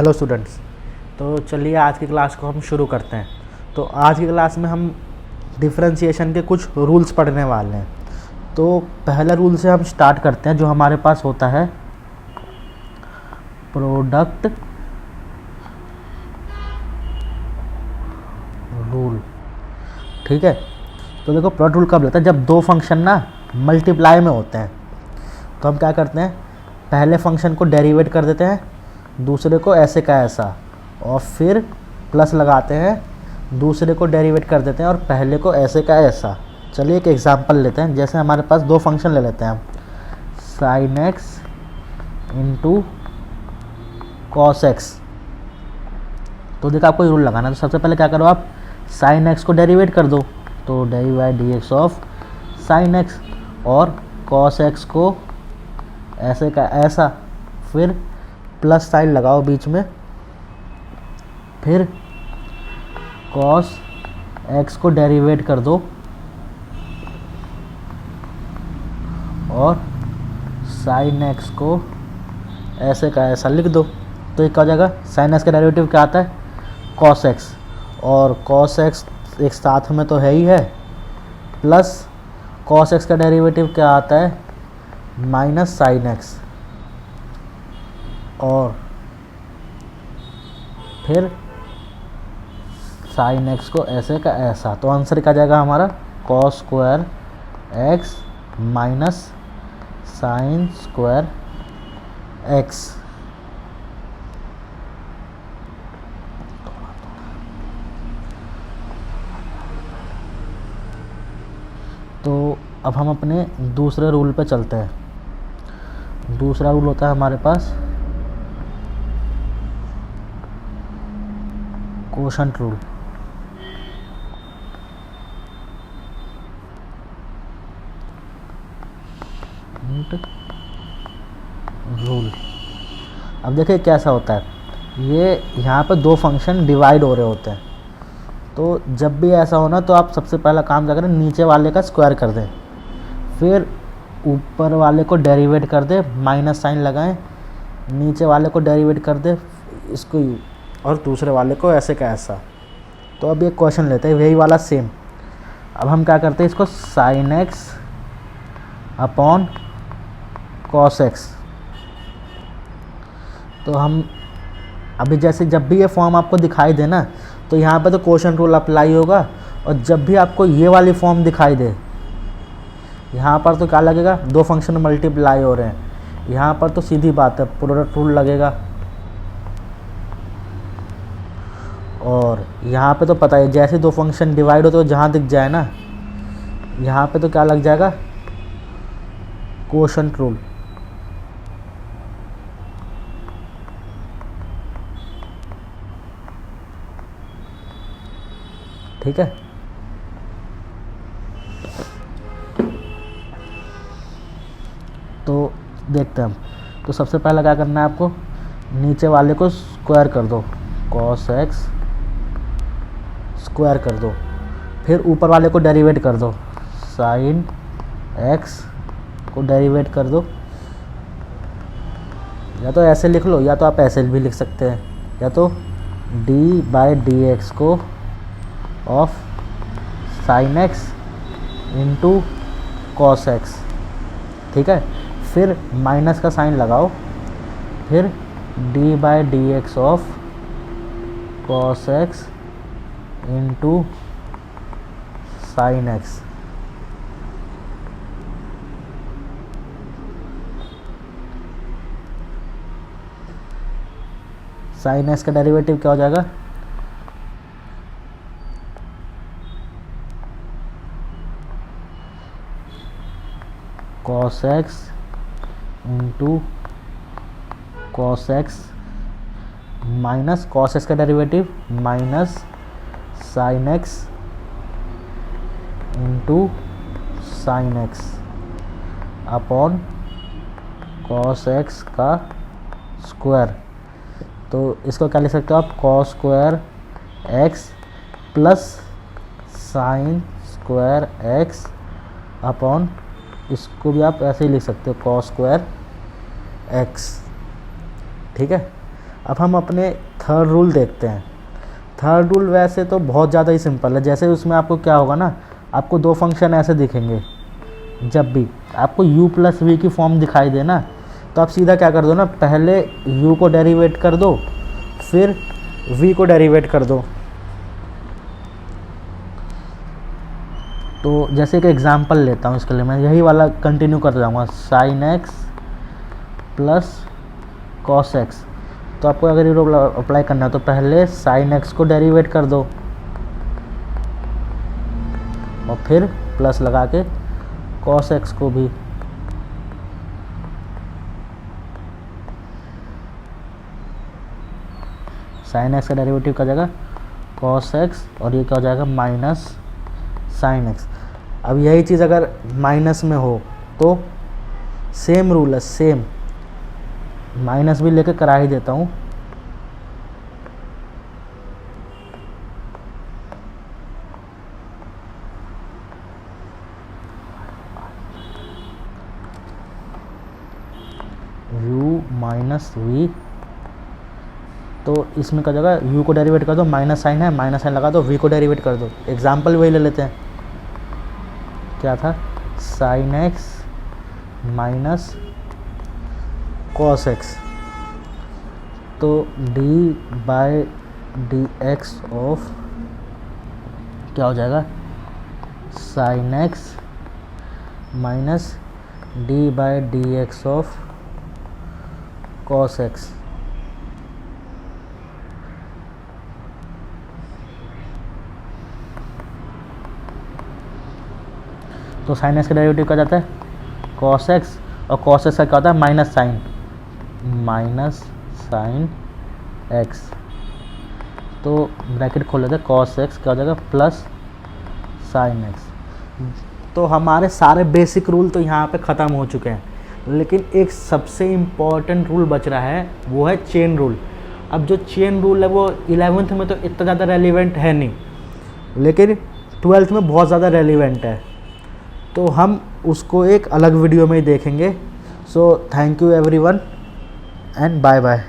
Hello students. तो चलिए आज की क्लास को हम शुरू करते हैं। तो आज की क्लास में हम डिफरेंशिएशन के कुछ रूल्स पढ़ने वाले हैं। तो पहला रूल से हम स्टार्ट करते हैं, जो हमारे पास होता है प्रोडक्ट रूल। ठीक है, तो देखो प्रोडक्ट रूल कब लगता है, जब दो फंक्शन ना मल्टीप्लाई में होते हैं। तो हम क्या करते हैं, पहले फंक्शन को डेरिवेट कर देते हैं, दूसरे को ऐसे का ऐसा, और फिर प्लस लगाते हैं, दूसरे को डेरिवेट कर देते हैं और पहले को ऐसे का ऐसा। चलिए एक एग्जांपल लेते हैं। जैसे हमारे पास दो फंक्शन ले लेते हैं हम, sign x into cos x. तो देखो आपको रूल लगाना है। तो सबसे पहले क्या करो, आप साइन एक्स को डेरिवेट कर दो, तो d by d x of sine x, और कॉस एक्स को ऐसे का ऐसा, फिर प्लस साइन लगाओ बीच में, फिर कॉस एक्स को डेरिवेट कर दो और साइन एक्स को ऐसे का ऐसा लिख दो। तो ये क्या हो जाएगा, साइन एक्स का डेरिवेटिव क्या आता है, कॉस एक्स, और कॉस एक्स एक साथ में तो है ही है, प्लस कॉस एक्स का डेरिवेटिव क्या आता है, माइनस साइन एक्स, और फिर साइन एक्स को ऐसे का ऐसा। तो आंसर क्या जाएगा हमारा, cos square x minus sine square x. तो अब हम अपने दूसरे रूल पे चलते हैं। दूसरा रूल होता है हमारे पास कोशंट रूल। अब देखिए कैसा होता है, ये यहाँ पे दो फंक्शन डिवाइड हो रहे होते हैं। तो जब भी ऐसा हो ना, तो आप सबसे पहला काम क्या करें, नीचे वाले का स्क्वायर कर दें, फिर ऊपर वाले को डेरिवेट कर दे, माइनस साइन लगाएं, नीचे वाले को डेरिवेट कर दे इसको, और दूसरे वाले को ऐसे का ऐसा। तो अब ये क्वेश्चन लेते हैं वही वाला सेम। अब हम क्या करते हैं, इसको sign x upon cos x. तो हम अभी जैसे जब भी ये फॉर्म आपको दिखाई दे ना, तो यहाँ पे तो क्वोशंट रूल अप्लाई होगा, और जब भी आपको ये वाली फॉर्म दिखाई दे, यहाँ पर तो क्या लगेगा, दो फंक्शन मल्टीप्लाई हो रहे हैं, यहाँ पर तो सीधी बात है प्रोडक्ट रूल लगेगा। और यहाँ पे तो पता है, जैसे दो फंक्शन डिवाइड हो तो जहाँ दिख जाए ना, यहाँ पे तो क्या लग जाएगा, क्वोशंट रूल। ठीक है, तो देखते हैं हम। तो सबसे पहला क्या करना है आपको, नीचे वाले को स्क्वायर कर दो, कॉस एक्स स्क्वायर कर दो, फिर ऊपर वाले को डेरिवेट कर दो, साइन एक्स को डेरिवेट कर दो। या तो ऐसे लिख लो, या तो आप ऐसे भी लिख सकते हैं, या तो डी बाई डी एक्स को of sine x into cos x. ठीक है, फिर माइनस का साइन लगाओ, फिर d by d x of cos x into sine x. Sine x का डेरिवेटिव क्या हो जाएगा, cos x into cos x minus cos x का derivative minus sine x into sine x upon cos x का square. तो इसको क्या लिख सकते हो आप, cos square x plus sine square x upon, इसको भी आप ऐसे ही लिख सकते हो, कॉस स्क्वायर एक्स। ठीक है, अब हम अपने थर्ड रूल देखते हैं। थर्ड रूल वैसे तो बहुत ज़्यादा ही सिंपल है। जैसे उसमें आपको क्या होगा ना, आपको दो फंक्शन ऐसे दिखेंगे, जब भी आपको u प्लस वी की फॉर्म दिखाई दे ना, तो आप सीधा क्या कर दो ना, पहले u को डेरिवेट कर दो, फिर v को डेरिवेट कर दो। तो जैसे एक एग्जांपल लेता हूँ, इसके लिए मैं यही वाला कंटिन्यू कर जाऊँगा, sine x plus cos x. तो आपको अगर ये रूल अप्लाई करना है तो पहले साइन एक्स को डेरिवेट कर दो और फिर प्लस लगा के कॉस एक्स को भी। साइन एक्स का डेरिवेटिव का जाएगा कॉस एक्स और ये क्या हो जाएगा माइनस साइन एक्स। अब यही चीज़ अगर माइनस में हो तो सेम रूल है, सेम माइनस भी लेके करा ही देता हूँ। u माइनस वी, तो इसमें क्या जाएगा, u को डेरिवेट कर दो, माइनस साइन है, माइनस साइन लगा दो, v को डेरिवेट कर दो। एग्जाम्पल वही ले लेते हैं, क्या था, sine x minus cos x. तो d by d x of क्या हो जाएगा, sine x minus d by d x of cos x. तो साइन एक्स का डेरिवेटिव क्या जाता है कॉस एक्स, और कॉस एक्स का क्या होता है माइनस साइन एक्स। तो ब्रैकेट खोल लेते हैं, कॉस एक्स क्या हो जाएगा प्लस साइन एक्स। तो हमारे सारे बेसिक रूल तो यहाँ पे ख़त्म हो चुके हैं, लेकिन एक सबसे इम्पॉर्टेंट रूल बच रहा है, वो है चेन रूल। अब जो चेन रूल है वो 11th में तो इतना ज़्यादा रेलिवेंट है नहीं, लेकिन 12th में बहुत ज़्यादा रेलिवेंट है, तो हम उसको एक अलग वीडियो में ही देखेंगे। So thank you everyone and bye bye.